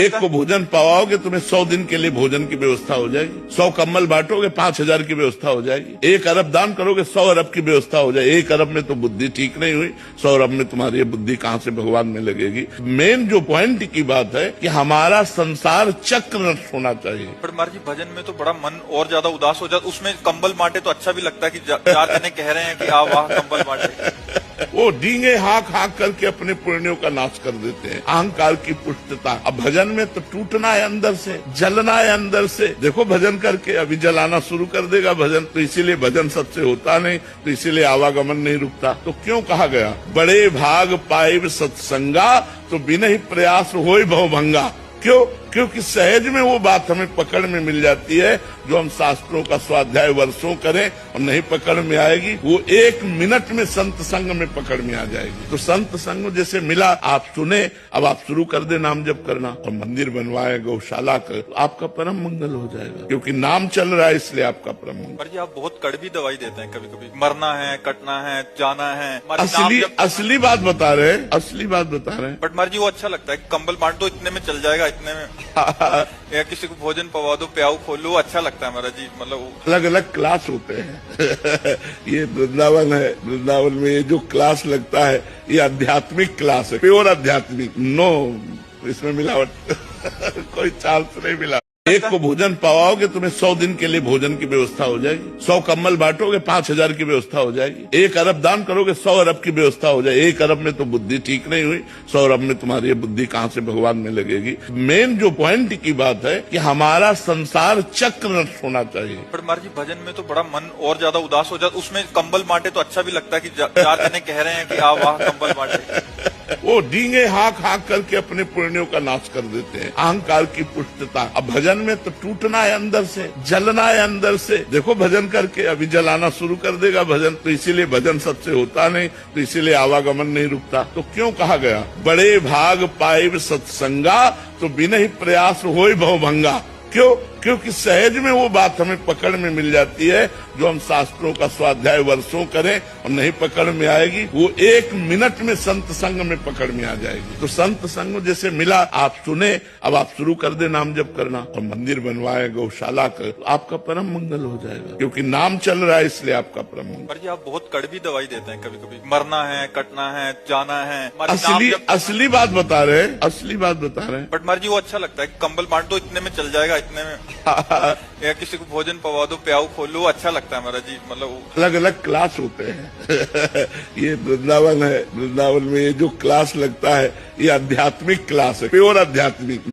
एक को भोजन पवाओगे तुम्हें 100 दिन के लिए भोजन की व्यवस्था हो जाएगी। 100 कम्बल बांटोगे 5,000 की व्यवस्था हो जाएगी। 1 अरब दान करोगे 100 अरब की व्यवस्था हो जाएगी। 1 अरब में तो बुद्धि ठीक नहीं हुई, 100 अरब में तुम्हारी ये बुद्धि कहाँ से भगवान में लगेगी। मेन जो पॉइंट की बात है कि हमारा संसार चक्र नष्ट होना चाहिए। पर महाराज जी भजन में तो बड़ा मन और ज्यादा उदास हो जाता, उसमें कंबल बांटे तो अच्छा भी लगता है कि 4 जने कह रहे हैं कि आ वाह कंबल बांटे। वो डींगे हाँक हाँक करके अपने पुण्यों का नाश कर देते हैं, अहंकार की पुष्टता। अब भजन में तो टूटना है अंदर से, जलना है अंदर से। देखो भजन करके अभी जलाना शुरू कर देगा भजन, तो इसीलिए भजन सबसे होता नहीं, तो इसीलिए आवागमन नहीं रुकता। तो क्यों कहा गया बड़े भाग पाइब सत्संगा तो बिना ही प्रयास होय भवभंगा। क्यों? क्योंकि सहज में वो बात हमें पकड़ में मिल जाती है जो हम शास्त्रों का स्वाध्याय वर्षों करें और नहीं पकड़ में आएगी, वो 1 मिनट में संत संग में पकड़ में आ जाएगी। तो संत संग जैसे मिला, आप सुने, अब आप शुरू कर दे नाम जप करना और मंदिर बनवाए, गौशाला कर, तो आपका परम मंगल हो जाएगा, क्योंकि नाम चल रहा है इसलिए आपका परम मंगल। पर जी आप बहुत कड़वी दवाई देते हैं, कभी कभी मरना है, कटना है, जाना है। असली बात बता रहे हैं, असली बात बता रहे हैं। बट महाराज जी वो अच्छा लगता है, कंबल बांट दो इतने में चल जाएगा, इतने में या किसी को भोजन पवा दो, प्याऊ खोलो, अच्छा लगता है महाराज जी। मतलब अलग अलग क्लास होते हैं। ये वृंदावन है, वृंदावन में ये जो क्लास लगता है ये आध्यात्मिक क्लास है, प्योर आध्यात्मिक, नो इसमें मिलावट कोई चांस नहीं मिला। 1 को भोजन पवाओगे तुम्हें 100 दिन के लिए भोजन की व्यवस्था हो जाएगी। 100 कम्बल बांटोगे 5,000 की व्यवस्था हो जाएगी। 1 अरब दान करोगे 100 अरब की व्यवस्था हो जाएगी। 1 अरब में तो बुद्धि ठीक नहीं हुई, 100 अरब में तुम्हारी ये बुद्धि कहाँ से भगवान में लगेगी। मेन जो पॉइंट की बात है कि हमारा संसार चक्र नष्ट होना चाहिए। पर महाराज जी भजन में तो बड़ा मन और ज्यादा उदास हो जाता, उसमें कंबल बांटे तो अच्छा भी लगता है कि 4 जने कह रहे हैं कि आ वाह कंबल बांटे। वो डींगे हाँक हाँक करके अपने पुण्यों का नाश कर देते हैं, अहंकार की पुष्टता। अब भजन में तो टूटना है अंदर से, जलना है अंदर से। देखो भजन करके अभी जलाना शुरू कर देगा भजन, तो इसीलिए भजन सबसे होता नहीं, तो इसीलिए आवागमन नहीं रुकता। तो क्यों कहा गया बड़े भाग पाइब सत्संगा तो बिना ही प्रयास होय भवभंगा। क्यों? क्योंकि सहज में वो बात हमें पकड़ में मिल जाती है जो हम शास्त्रों का स्वाध्याय वर्षों करें और नहीं पकड़ में आएगी, वो 1 मिनट में संत संग में पकड़ में आ जाएगी। तो संत संग जैसे मिला, आप सुने, अब आप शुरू कर दे नाम जप करना और मंदिर बनवाए, गौशाला कर, तो आपका परम मंगल हो जाएगा, क्योंकि नाम चल रहा है इसलिए आपका परम मंगल। पर जी आप बहुत कड़वी दवाई देते हैं, कभी कभी मरना है, कटना है, जाना है। असली बात बता रहे हैं, असली बात बता रहे हैं। बट महाराज जी वो अच्छा लगता है, कंबल बांट दो इतने में चल जाएगा, इतने में या किसी को भोजन पवा दो, प्याऊ खोलो, अच्छा लगता है महाराज जी। मतलब अलग अलग क्लास होते हैं। ये वृंदावन है, वृंदावन में ये जो क्लास लगता है ये आध्यात्मिक क्लास है, प्योर आध्यात्मिक।